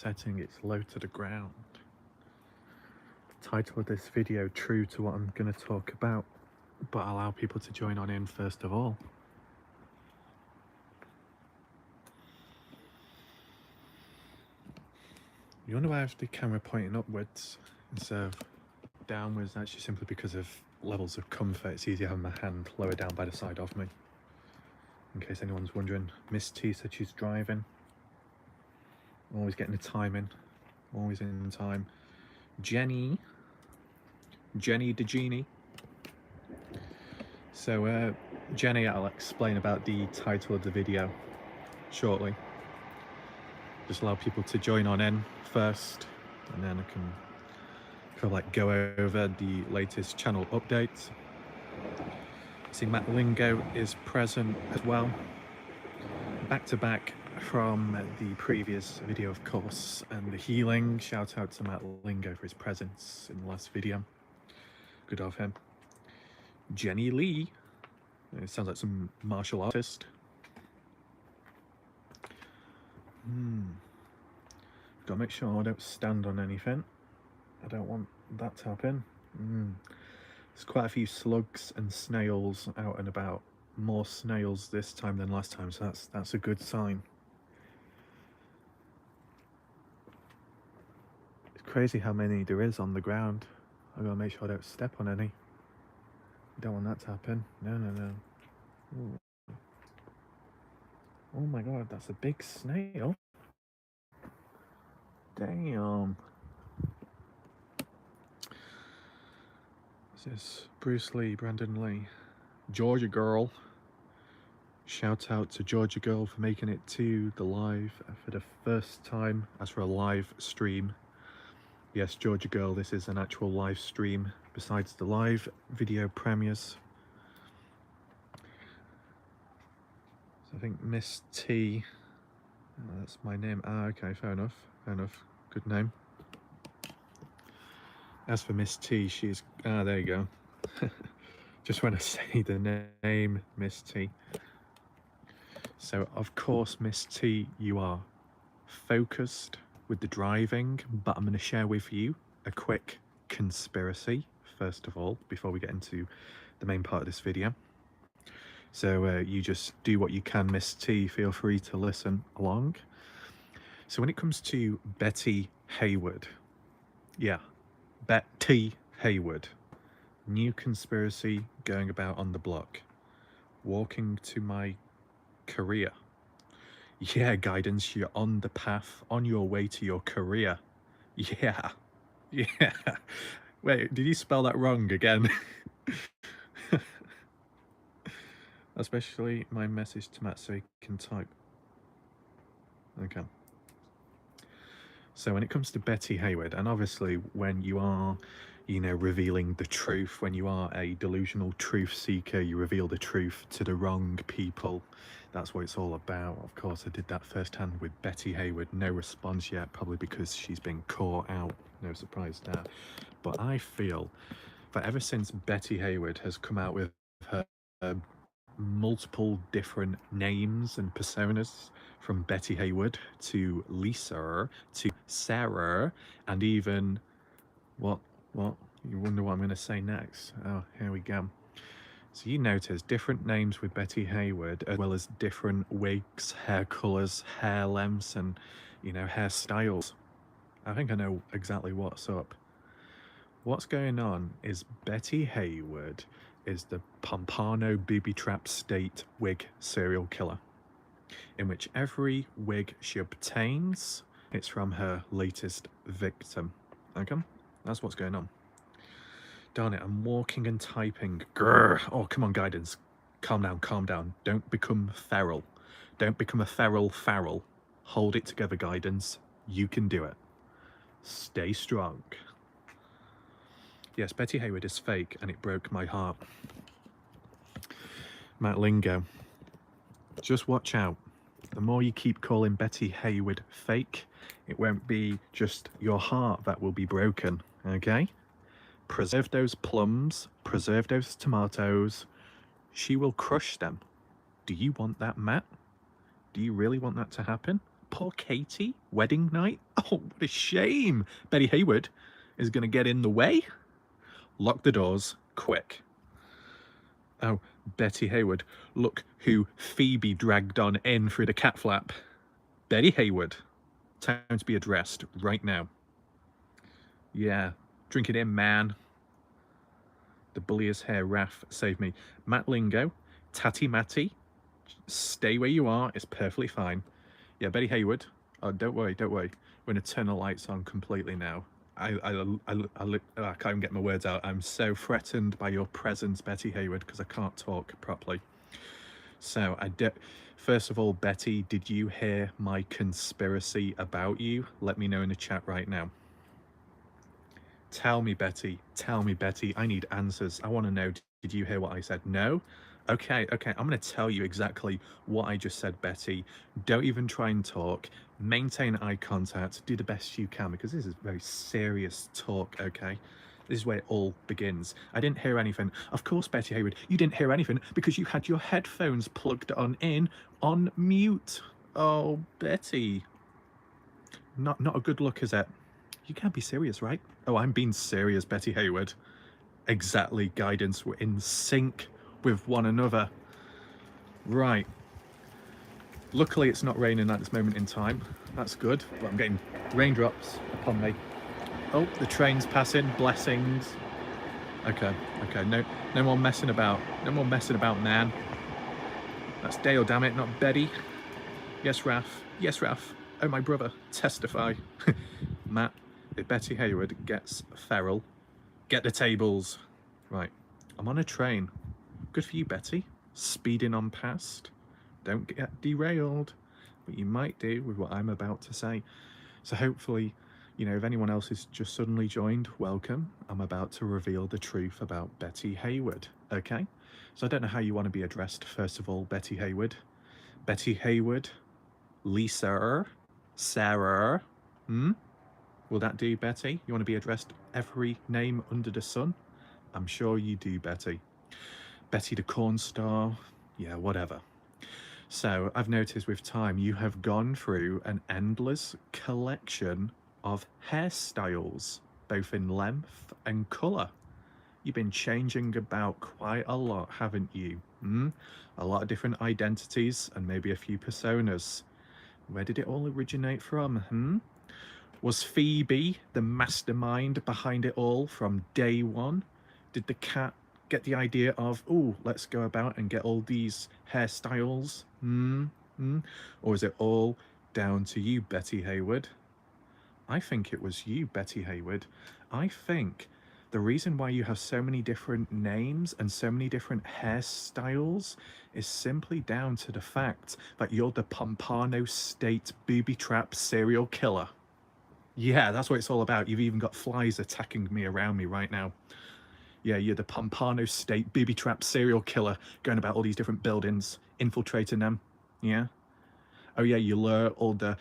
setting it's low to the ground. Title of this video true to what I'm going to talk about, but allow people to join on in first of all. You wonder why I have the camera pointing upwards instead of downwards? Actually simply because of levels of comfort. It's easier having my hand lower down by the side of me. In case anyone's wondering, Miss T said she's driving. Always getting the time in. Always in time. Jenny the genie. So Jenny, I'll explain about the title of the video shortly. Just allow people to join on in first, and then I can kind of like go over the latest channel updates. See, Matt Lingo is present as well, back to back from the previous video, of course, and the healing. Shout out to Matt Lingo for his presence in the last video. Good of him. Jenny Lee. It sounds like some martial artist. Gotta make sure I don't stand on anything. I don't want that to happen. There's quite a few slugs and snails out and about. More snails this time than last time, so that's a good sign. It's crazy how many there is on the ground. I gotta make sure I don't step on any. Don't want that to happen. No. Ooh. Oh my god, that's a big snail. Damn. This is Bruce Lee, Brandon Lee. Georgia Girl. Shout out to Georgia Girl for making it to the live for the first time as for a live stream. Yes, Georgia Girl, this is an actual live stream besides the live video premieres. So I think Miss T, that's my name. Okay, fair enough, good name. As for Miss T, she's, there you go. Just want to say the name, Miss T. So of course, Miss T, you are focused with the driving, but I'm going to share with you a quick conspiracy first of all before we get into the main part of this video. So you just do what you can, Miss T, feel free to listen along. So when it comes to Betty Haywood, yeah, Betty Haywood, new conspiracy going about on the block, walking to my career. Yeah, Guidance, you're on the path, on your way to your career. Yeah. Wait, did you spell that wrong again? Especially my message to Matt so he can type. Okay. So when it comes to Betty Haywood, and obviously when you are, you know, revealing the truth, when you are a delusional truth seeker, you reveal the truth to the wrong people. That's what it's all about. Of course, I did that firsthand with Betty Haywood. No response yet, probably because she's been caught out. No surprise there. But I feel that ever since Betty Haywood has come out with her multiple different names and personas, from Betty Haywood to Lisa to Sarah, and even what you wonder what I'm going to say next. Oh, here we go. So you notice different names with Betty Haywood, as well as different wigs, hair colors, hair lengths, and, you know, hairstyles. I think I know exactly what's up. What's going on is Betty Haywood is the Pompano Booby Trap State wig serial killer, in which every wig she obtains, it's from her latest victim. Okay? That's what's going on. Darn it, I'm walking and typing. Grr. Oh, come on, Guidance. Calm down. Don't become feral. Don't become a feral. Hold it together, Guidance. You can do it. Stay strong. Yes, Betty Haywood is fake, and it broke my heart. Matt Lingo, just watch out. The more you keep calling Betty Haywood fake, it won't be just your heart that will be broken, okay? Preserve those plums, preserve those tomatoes. She will crush them. Do you want that, Matt? Do you really want that to happen? poor Katie, wedding night. Oh, what a shame. Betty Hayward is going to get in the way. Lock the doors, quick. Oh, Betty Hayward, look who Phoebe dragged on in through the cat flap. Betty Hayward, time to be addressed right now. Yeah, drink it in, man. The bulliest hair, Raph, save me. Matt Lingo, Tatty Matty, stay where you are, it's perfectly fine. Yeah, Betty Hayward, oh, don't worry. We're gonna turn the lights on completely now. I can't even get my words out. I'm so threatened by your presence, Betty Hayward, because I can't talk properly. So, first of all, Betty, did you hear my conspiracy about you? Let me know in the chat right now. Tell me, Betty. I need answers. I want to know, did you hear what I said? No? Okay. I'm going to tell you exactly what I just said, Betty. Don't even try and talk. Maintain eye contact. Do the best you can, because this is very serious talk, okay? This is where it all begins. I didn't hear anything. Of course, Betty Hayward, you didn't hear anything because you had your headphones plugged on mute. Oh, Betty. Not a good look, is it? You can't be serious, right? Oh, I'm being serious, Betty Hayward. Exactly, guidance. We're in sync with one another. Right. Luckily, it's not raining at this moment in time. That's good, but I'm getting raindrops upon me. Oh, the train's passing. Blessings. Okay. No more messing about. No more messing about, man. That's Dale, damn it, not Betty. Yes, Raph. Oh, my brother. Testify. Matt, if Betty Hayward gets feral, get the tables. Right. I'm on a train. Good for you, Betty. Speeding on past. Don't get derailed. But you might do with what I'm about to say. So hopefully, you know, if anyone else has just suddenly joined, welcome. I'm about to reveal the truth about Betty Hayward. Okay? So I don't know how you want to be addressed. First of all, Betty Hayward. Betty Hayward. Lisa. Sarah. Will that do, Betty? You want to be addressed every name under the sun? I'm sure you do, Betty. Betty the Corn Star. Yeah, whatever. So I've noticed with time you have gone through an endless collection of hairstyles, both in length and colour. You've been changing about quite a lot, haven't you? A lot of different identities and maybe a few personas. Where did it all originate from? Was Phoebe the mastermind behind it all from day one? Did the cat get the idea of, oh, let's go about and get all these hairstyles? Or is it all down to you, Betty Hayward? I think it was you, Betty Hayward. I think the reason why you have so many different names and so many different hairstyles is simply down to the fact that you're the Pompano State booby trap serial killer. Yeah, that's what it's all about. You've even got flies attacking me around me right now. Yeah, you're the Pompano State booby trap serial killer going about all these different buildings, infiltrating them. Yeah. Oh yeah, you lure all the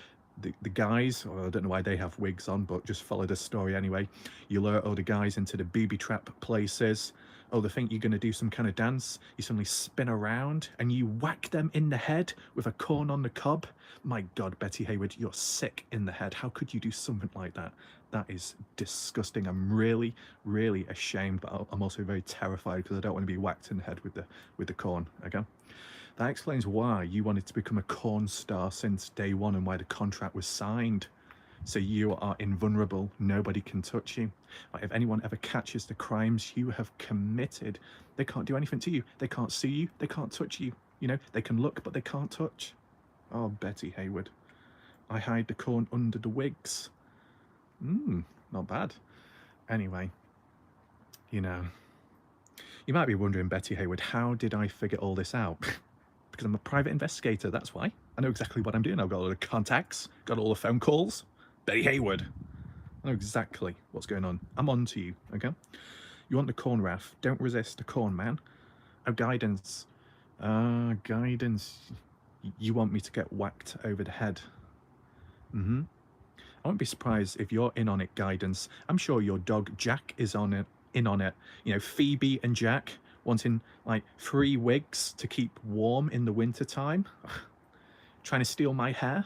guys, or I don't know why they have wigs on, but just follow the story anyway. You lure all the guys into the booby trap places. Oh, they think you're going to do some kind of dance. You suddenly spin around and you whack them in the head with a corn on the cob. My God, Betty Hayward, you're sick in the head. How could you do something like that? That is disgusting. I'm really, really ashamed, but I'm also very terrified because I don't want to be whacked in the head with the corn. Okay. That explains why you wanted to become a corn star since day one and why the contract was signed. So you are invulnerable. Nobody can touch you. Like, if anyone ever catches the crimes you have committed, they can't do anything to you. They can't see you. They can't touch you. You know, they can look, but they can't touch. Oh, Betty Hayward. I hide the corn under the wigs. Not bad. Anyway, you know, you might be wondering, Betty Hayward, how did I figure all this out? Because I'm a private investigator, that's why. I know exactly what I'm doing. I've got all the contacts, got all the phone calls. Betty Hayward. I know exactly what's going on. I'm on to you, okay? You want the corn, Raph? Don't resist the corn, man. Oh, guidance. Guidance. You want me to get whacked over the head? I won't be surprised if you're in on it, guidance. I'm sure your dog Jack is in on it. You know, Phoebe and Jack wanting like 3 wigs to keep warm in the winter time. Trying to steal my hair.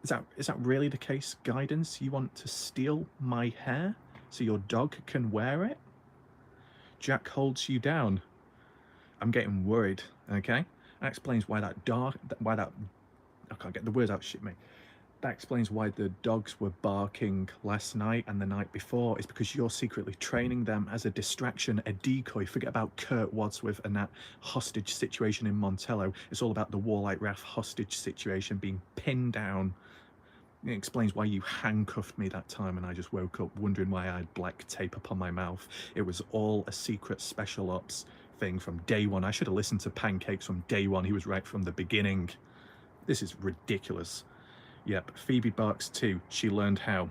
Is that really the case, Guidance? You want to steal my hair so your dog can wear it? Jack holds you down. I'm getting worried, okay? That explains why I can't get the words out, shit me. That explains why the dogs were barking last night and the night before. It's because you're secretly training them as a distraction, a decoy. Forget about Kurt Wadsworth and that hostage situation in Montello. It's all about the Warlight Raff hostage situation, being pinned down. It explains why you handcuffed me that time and I just woke up wondering why I had black tape upon my mouth. It was all a secret special ops thing from day one. I should have listened to Pancakes from day one. He was right from the beginning. This is ridiculous. Yep, Phoebe barks too. She learned how.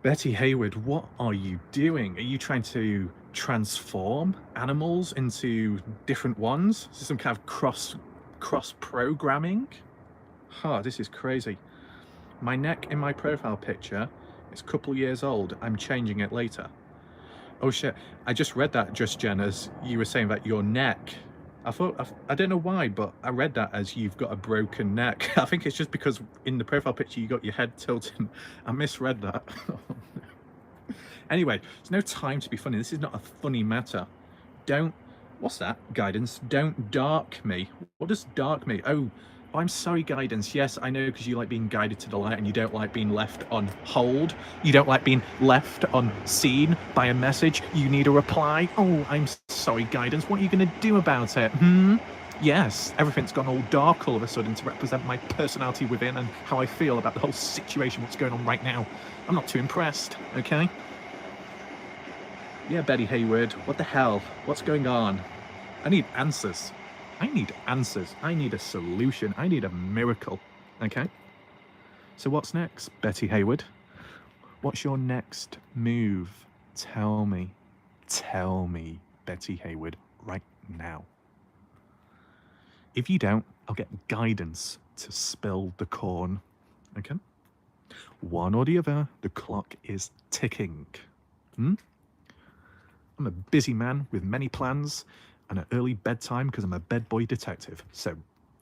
Betty Hayward, what are you doing? Are you trying to transform animals into different ones? Is this some kind of cross programming? This is crazy. My neck in my profile picture is a couple years old. I'm changing it later. Oh shit, I just read that, Just Jen, as you were saying that your neck, I don't know why, but I read that as you've got a broken neck. I think it's just because in the profile picture you got your head tilted. I misread that. Anyway, there's no time to be funny. This is not a funny matter. What's that, Guidance? Don't dark me. What does dark me? Oh, I'm sorry, Guidance. Yes, I know, because you like being guided to the light and you don't like being left on hold. You don't like being left unseen by a message. You need a reply. Oh, I'm sorry, Guidance. What are you going to do about it? Yes, everything's gone all dark all of a sudden to represent my personality within and how I feel about the whole situation, what's going on right now. I'm not too impressed, okay? Yeah, Betty Hayward, what the hell? What's going on? I need answers. I need answers. I need a solution. I need a miracle. Okay? So what's next, Betty Hayward? What's your next move? Tell me. Tell me, Betty Hayward, right now. If you don't, I'll get Guidance to spill the corn. Okay? One or the other, the clock is ticking. I'm a busy man with many plans and an early bedtime because I'm a bed boy detective. So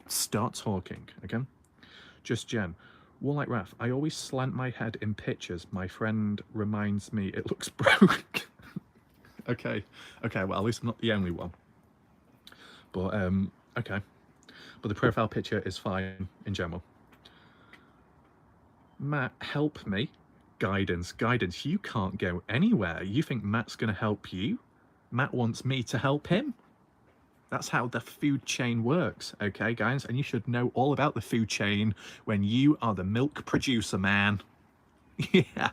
start talking, okay? Just Jen. Warlight Raff, I always slant my head in pictures. My friend reminds me it looks broke. Okay, well, at least I'm not the only one. But, okay. But the profile picture is fine in general. Matt, help me. Guidance, you can't go anywhere. You think Matt's going to help you? Matt wants me to help him. That's how the food chain works, okay, guys? And you should know all about the food chain when you are the milk producer, man. Yeah.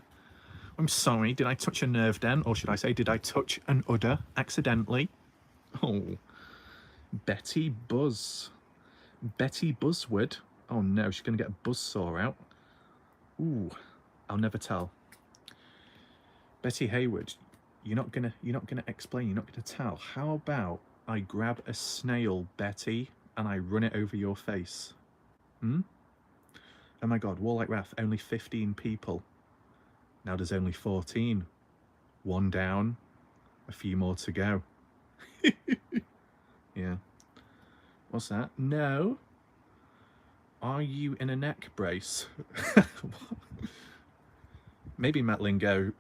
I'm sorry, did I touch a nerve then? Or should I say, did I touch an udder accidentally? Oh. Betty Buzzword. Oh no, she's going to get a buzzsaw out. Ooh, I'll never tell. Betty Hayward, you're not gonna explain, you're not gonna tell. How about I grab a snail, Betty, and I run it over your face? Oh my god, Warlight Raff, only 15 people. Now there's only 14. One down, a few more to go. Yeah. What's that? No. Are you in a neck brace? Maybe Matt Lingo,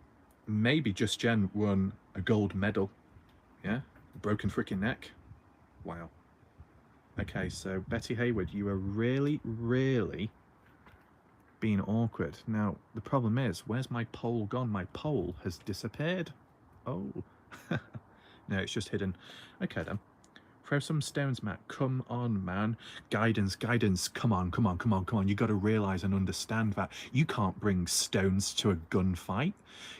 maybe Just Jen won a gold medal. Yeah? A broken freaking neck. Wow. Okay, so Betty Hayward, you are really, really being awkward. Now, the problem is, where's my pole gone? My pole has disappeared. Oh. No, it's just hidden. Okay then. Throw some stones, Matt. Come on, man. Guidance. Come on. You got to realize and understand that you can't bring stones to a gunfight.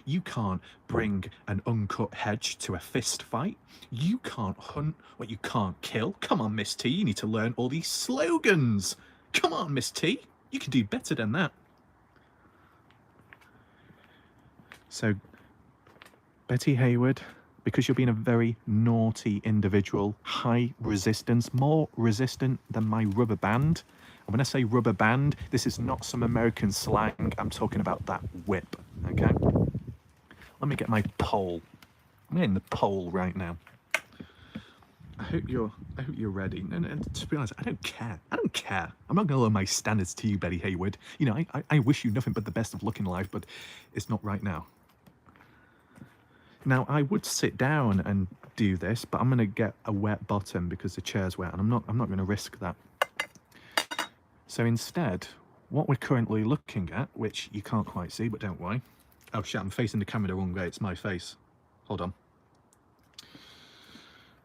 You can't bring an uncut hedge to a fist fight. You can't hunt what you can't kill. Come on, Miss T. You need to learn all these slogans. Come on, Miss T. You can do better than that. So, Betty Hayward, because you're being a very naughty individual, high resistance, more resistant than my rubber band. And when I say rubber band, this is not some American slang. I'm talking about that whip, okay? Let me get my pole. I'm getting the pole right now. I hope you're ready. And to be honest, I don't care. I don't care. I'm not going to lower my standards to you, Betty Hayward. You know, I wish you nothing but the best of luck in life, but it's not right now. Now, I would sit down and do this, but I'm going to get a wet bottom because the chair's wet, and I'm not going to risk that. So instead, what we're currently looking at, which you can't quite see, but don't worry. Oh shit, I'm facing the camera the wrong way. It's my face. Hold on.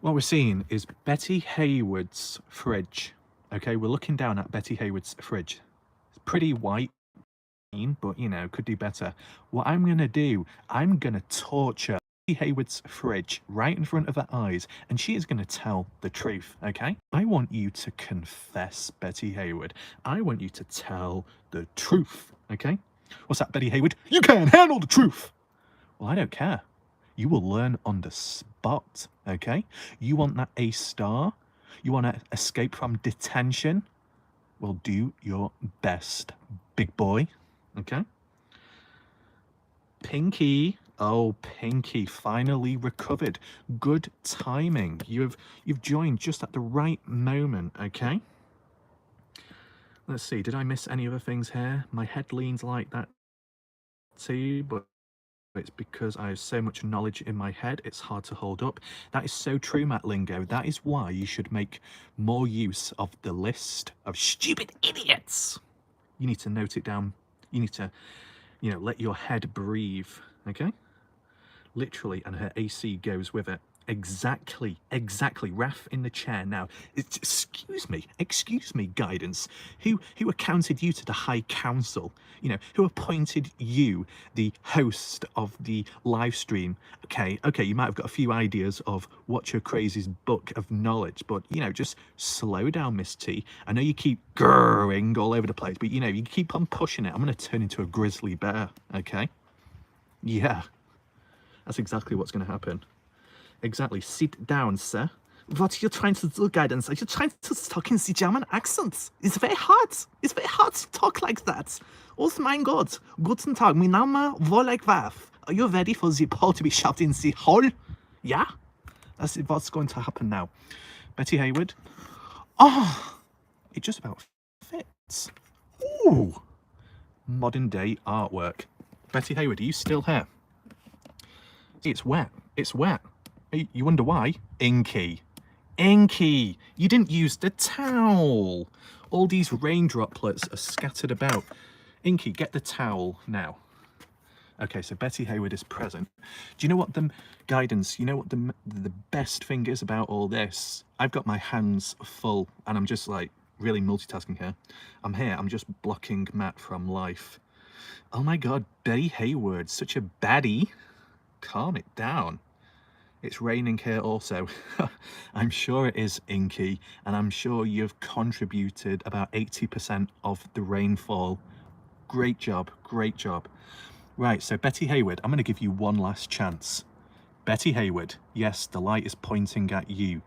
What we're seeing is Betty Hayward's fridge. Okay, we're looking down at Betty Hayward's fridge. It's pretty white, but you know, could do better. What I'm gonna do, I'm gonna torture Betty Hayward's fridge right in front of her eyes, and she is gonna tell the truth, okay? I want you to confess, Betty Hayward. I want you to tell the truth, okay? What's that, Betty Hayward? You can't handle the truth! Well, I don't care. You will learn on the spot, okay? You want that A star? You want to escape from detention? Well, do your best, big boy, okay? Pinky, oh, Pinky, finally recovered. Good timing. You've joined just at the right moment, okay? Let's see, did I miss any other things here? My head leans like that too, but it's because I have so much knowledge in my head, it's hard to hold up. That is so true, Matt Lingo. That is why you should make more use of the list of stupid idiots. You need to note it down. You need to, you know, let your head breathe, okay? Literally, and her AC goes with it. Exactly. Raf in the chair now. Excuse me, guidance. Who accounted you to the High Council? You know, who appointed you the host of the live stream? Okay, you might have got a few ideas of Watcher Crazy's book of knowledge, but you know, just slow down, Miss T. I know you keep grrring all over the place, but you know, you keep on pushing it. I'm gonna turn into a grizzly bear, okay? Yeah. That's exactly what's gonna happen. Exactly. Sit down, sir. What are you trying to do, guidance? Are you trying to talk in the German accent? It's very hard. It's very hard to talk like that. Oh my God. Guten Tag. Mein Name Wolek Waf. Are you ready for the ball to be shoved in the hole? Yeah? That's what's going to happen now. Betty Hayward. Oh, it just about fits. Ooh. Modern day artwork. Betty Hayward, are you still here? It's wet. It's wet. You wonder why? Inky. You didn't use the towel. All these rain droplets are scattered about. Inky, get the towel now. Okay, so Betty Hayward is present. Do you know what the guidance, you know what the best thing is about all this? I've got my hands full and I'm just like really multitasking here. I'm just blocking Matt from life. Oh my God, Betty Hayward, such a baddie. Calm it down. It's raining here also. I'm sure it is, Inky, and I'm sure you've contributed about 80% of the rainfall. Great job, great job. Right, so Betty Hayward, I'm going to give you one last chance. Betty Hayward, yes, the light is pointing at you.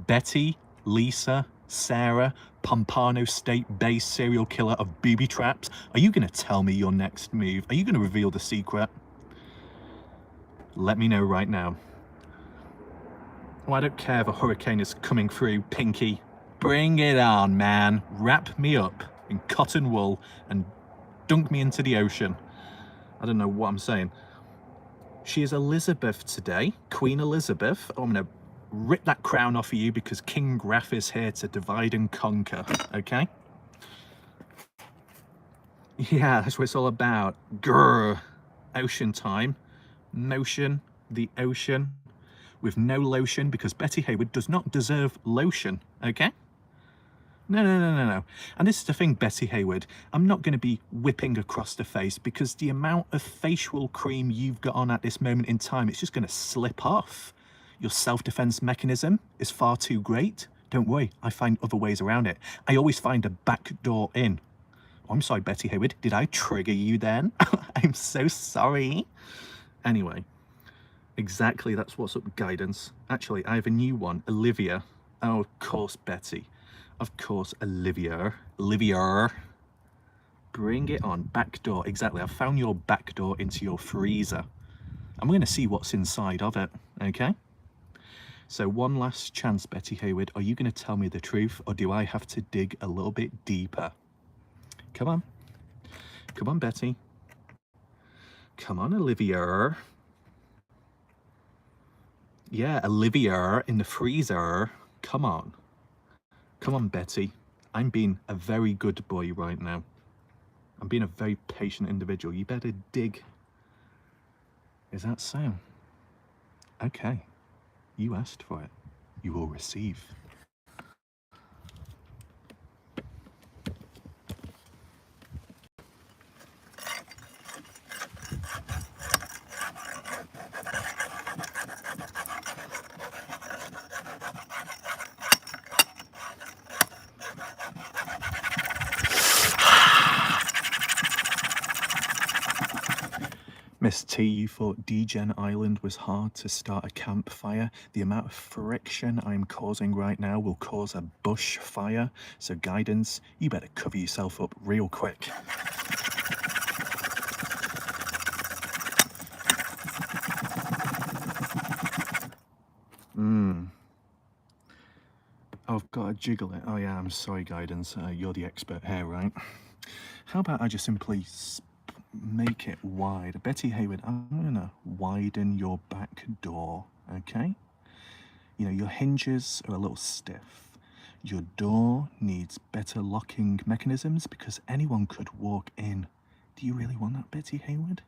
Betty, Lisa, Sarah, Pompano State-based serial killer of booby traps, are you going to tell me your next move? Are you going to reveal the secret? Let me know right now. Oh, I don't care if a hurricane is coming through, Pinky. Bring it on, man. Wrap me up in cotton wool and dunk me into the ocean. I don't know what I'm saying. She is Elizabeth today, Queen Elizabeth. Oh, I'm going to rip that crown off of you because King Graf is here to divide and conquer, okay? Yeah, that's what it's all about. Grrr. Ocean time. Motion, the ocean. With no lotion, because Betty Hayward does not deserve lotion, okay? No. And this is the thing, Betty Hayward, I'm not going to be whipping across the face because the amount of facial cream you've got on at this moment in time, it's just going to slip off. Your self-defense mechanism is far too great. Don't worry, I find other ways around it. I always find a back door in. Oh, I'm sorry, Betty Hayward, did I trigger you then? I'm so sorry. Anyway. Exactly, that's what's up, guidance. Actually, I have a new one, Olivia. Oh, of course, Betty. Of course, Olivia. Bring it on, back door. Exactly, I've found your back door into your freezer. I'm going to see what's inside of it, okay? So one last chance, Betty Hayward. Are you going to tell me the truth, or do I have to dig a little bit deeper? Come on. Come on, Betty. Come on, Olivia. Yeah, Olivia in the freezer. Come on. Come on, Betty. I'm being a very good boy right now. I'm being a very patient individual. You better dig. Is that so? Okay. You asked for it. You will receive. Miss T, you thought Degen Island was hard to start a campfire. The amount of friction I'm causing right now will cause a bushfire. So guidance, you better cover yourself up real quick. Oh, I've got to jiggle it. Oh yeah, I'm sorry, guidance. You're the expert here, right? How about I just simply make it wide? Betty Hayward, I'm gonna widen your back door, okay? You know, your hinges are a little stiff. Your door needs better locking mechanisms because anyone could walk in. Do you really want that, Betty Hayward?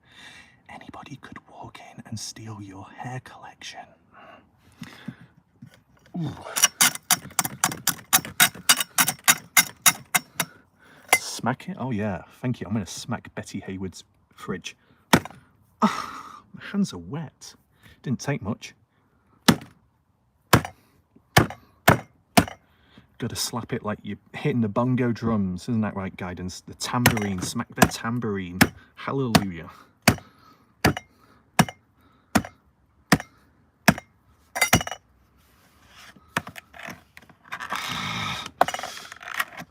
Anybody could walk in and steal your hair collection. Ooh. Smack it? Oh yeah, thank you. I'm gonna smack Betty Hayward's fridge. Oh, my hands are wet. Didn't take much. Gotta slap it like you're hitting the bongo drums, isn't that right, guidance? The tambourine, smack the tambourine. Hallelujah.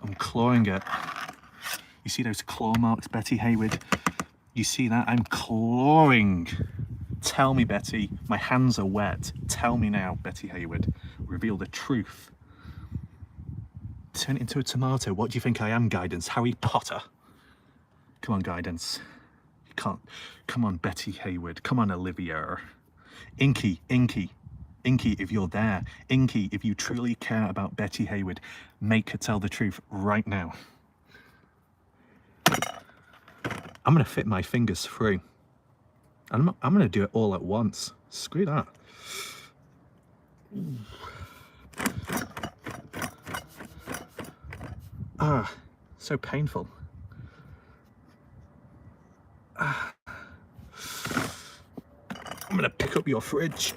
I'm clawing it. You see those claw marks, Betty Hayward? You see that? I'm clawing. Tell me, Betty. My hands are wet. Tell me now, Betty Hayward. Reveal the truth. Turn it into a tomato. What do you think I am, guidance? Harry Potter? Come on, guidance. You can't. Come on, Betty Hayward. Come on, Olivia. Inky, Inky. Inky, if you're there. Inky, if you truly care about Betty Hayward, make her tell the truth right now. I'm going to fit my fingers through. I'm going to do it all at once. Screw that. Ah, so painful. Ah. I'm going to pick up your fridge.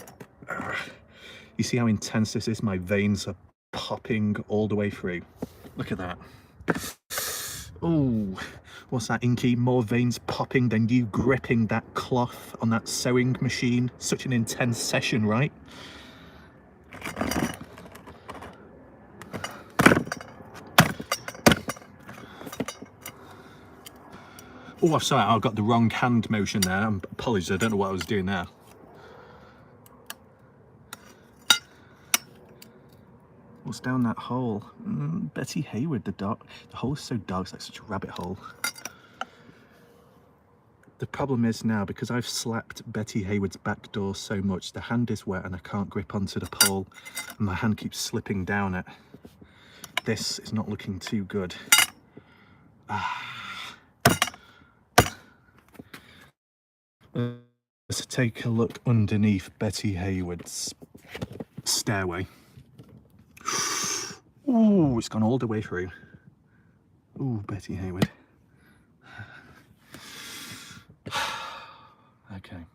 Ah. You see how intense this is? My veins are popping all the way through. Look at that. Oh, what's that, Inky? More veins popping than you gripping that cloth on that sewing machine. Such an intense session, right? Oh, I'm sorry, I got the wrong hand motion there. Apologies, I don't know what I was doing there. What's down that hole? Betty Hayward, the hole is so dark, it's like such a rabbit hole. The problem is now, because I've slapped Betty Hayward's back door so much, the hand is wet and I can't grip onto the pole, and my hand keeps slipping down it. This is not looking too good. Let's take a look underneath Betty Hayward's stairway. Ooh, it's gone all the way through. Ooh, Betty Hayward. Okay.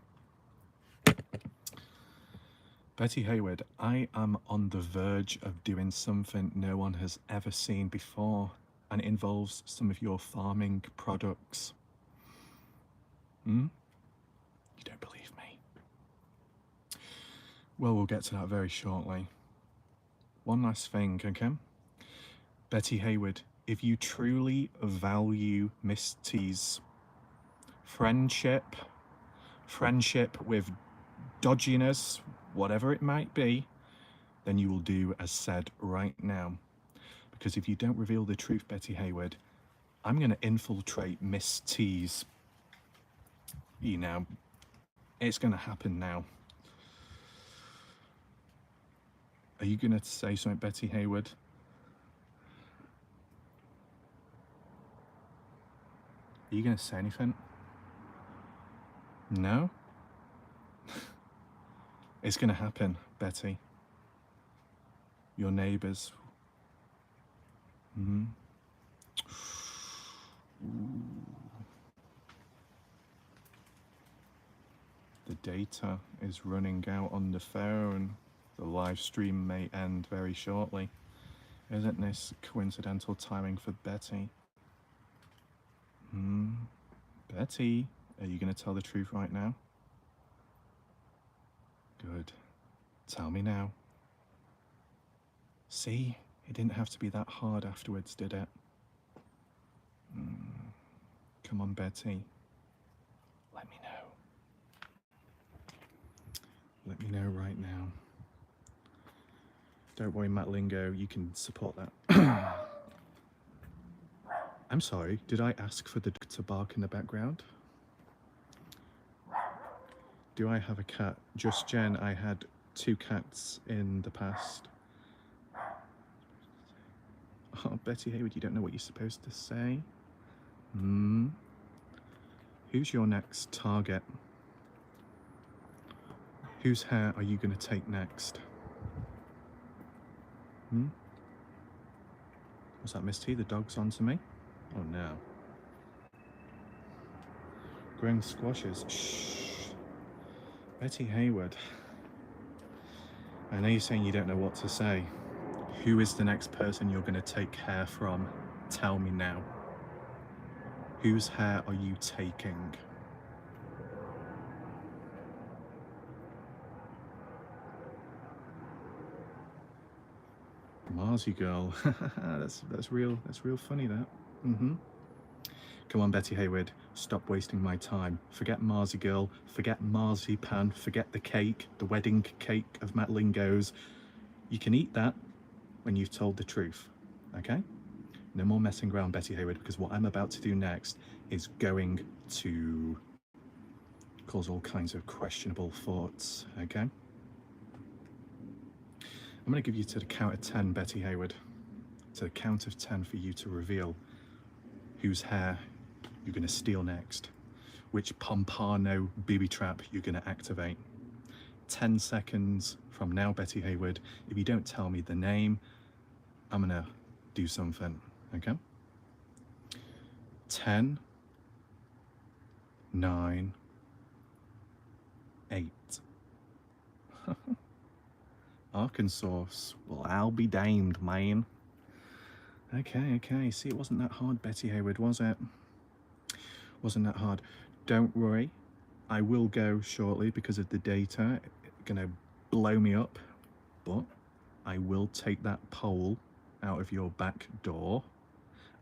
Betty Hayward, I am on the verge of doing something no one has ever seen before, and it involves some of your farming products. You don't believe me? Well, we'll get to that very shortly. One last thing, okay? Betty Hayward, if you truly value Miss T's friendship with dodginess, whatever it might be, then you will do as said right now. Because if you don't reveal the truth, Betty Hayward, I'm going to infiltrate Miss T's, you know, it's going to happen now. Are you going to say something, Betty Hayward? Are you going to say anything? No? It's going to happen, Betty. Your neighbours. Mm-hmm. The data is running out on the phone. The live stream may end very shortly. Isn't this coincidental timing for Betty? Betty, are you going to tell the truth right now? Good. Tell me now. See, it didn't have to be that hard afterwards, did it? Come on, Betty. Let me know. Let me know right now. Don't worry, Matt Lingo, you can support that. I'm sorry, did I ask for the dog to bark in the background? Do I have a cat? Just Jen, I had 2 cats in the past. Oh, Betty Hayward, you don't know what you're supposed to say? Who's your next target? Whose hair are you going to take next? Was that Miss T? The dog's onto me? Oh no. Growing squashes. Shh. Betty Hayward. I know you're saying you don't know what to say. Who is the next person you're going to take hair from? Tell me now. Whose hair are you taking? Marzi girl. that's real funny, that. Come on, Betty Hayward, stop wasting my time. Forget Marzi girl, forget marzipan, forget the cake, the wedding cake of Matt Lingo's. You can eat that when you've told the truth, okay? No more messing around, Betty Hayward, because what I'm about to do next is going to cause all kinds of questionable thoughts, okay? I'm going to give you to the count of 10, Betty Hayward. To the count of 10 for you to reveal whose hair you're going to steal next, which Pompano booby trap you're going to activate. 10 seconds from now, Betty Hayward. If you don't tell me the name, I'm going to do something, okay? 10, 9, 8. Arkansas. Well, I'll be damned, man. Okay. See, it wasn't that hard, Betty Hayward, was it? Wasn't that hard. Don't worry. I will go shortly because of the data. It's going to blow me up. But I will take that pole out of your back door.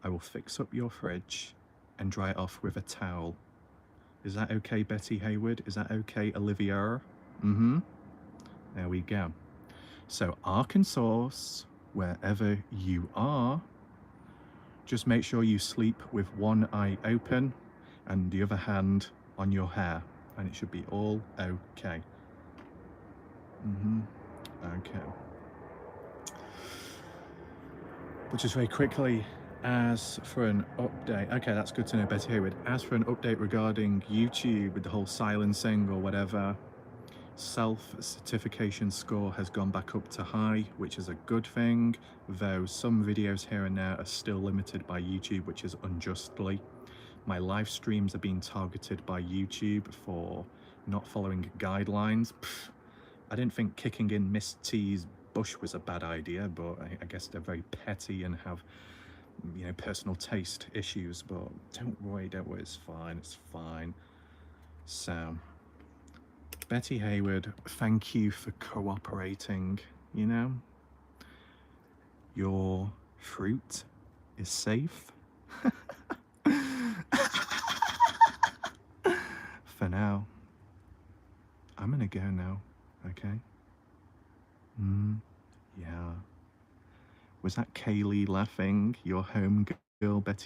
I will fix up your fridge and dry it off with a towel. Is that okay, Betty Hayward? Is that okay, Olivia? There we go. So, Arkansas, wherever you are, just make sure you sleep with one eye open and the other hand on your hair, and it should be all okay. Okay. But just very quickly, as for an update, okay, that's good to know, Betty Hayward. As for an update regarding YouTube with the whole silencing or whatever, self-certification score has gone back up to high, which is a good thing, though some videos here and there are still limited by YouTube, which is unjustly. My live streams are being targeted by YouTube for not following guidelines. I didn't think kicking in Miss T's bush was a bad idea, but I guess they're very petty and have, you know, personal taste issues, but don't worry, it's fine. So, Betty Hayward, thank you for cooperating, you know. Your fruit is safe. For now. I'm gonna go now, okay? Was that Kaylee laughing? Your home girl, Betty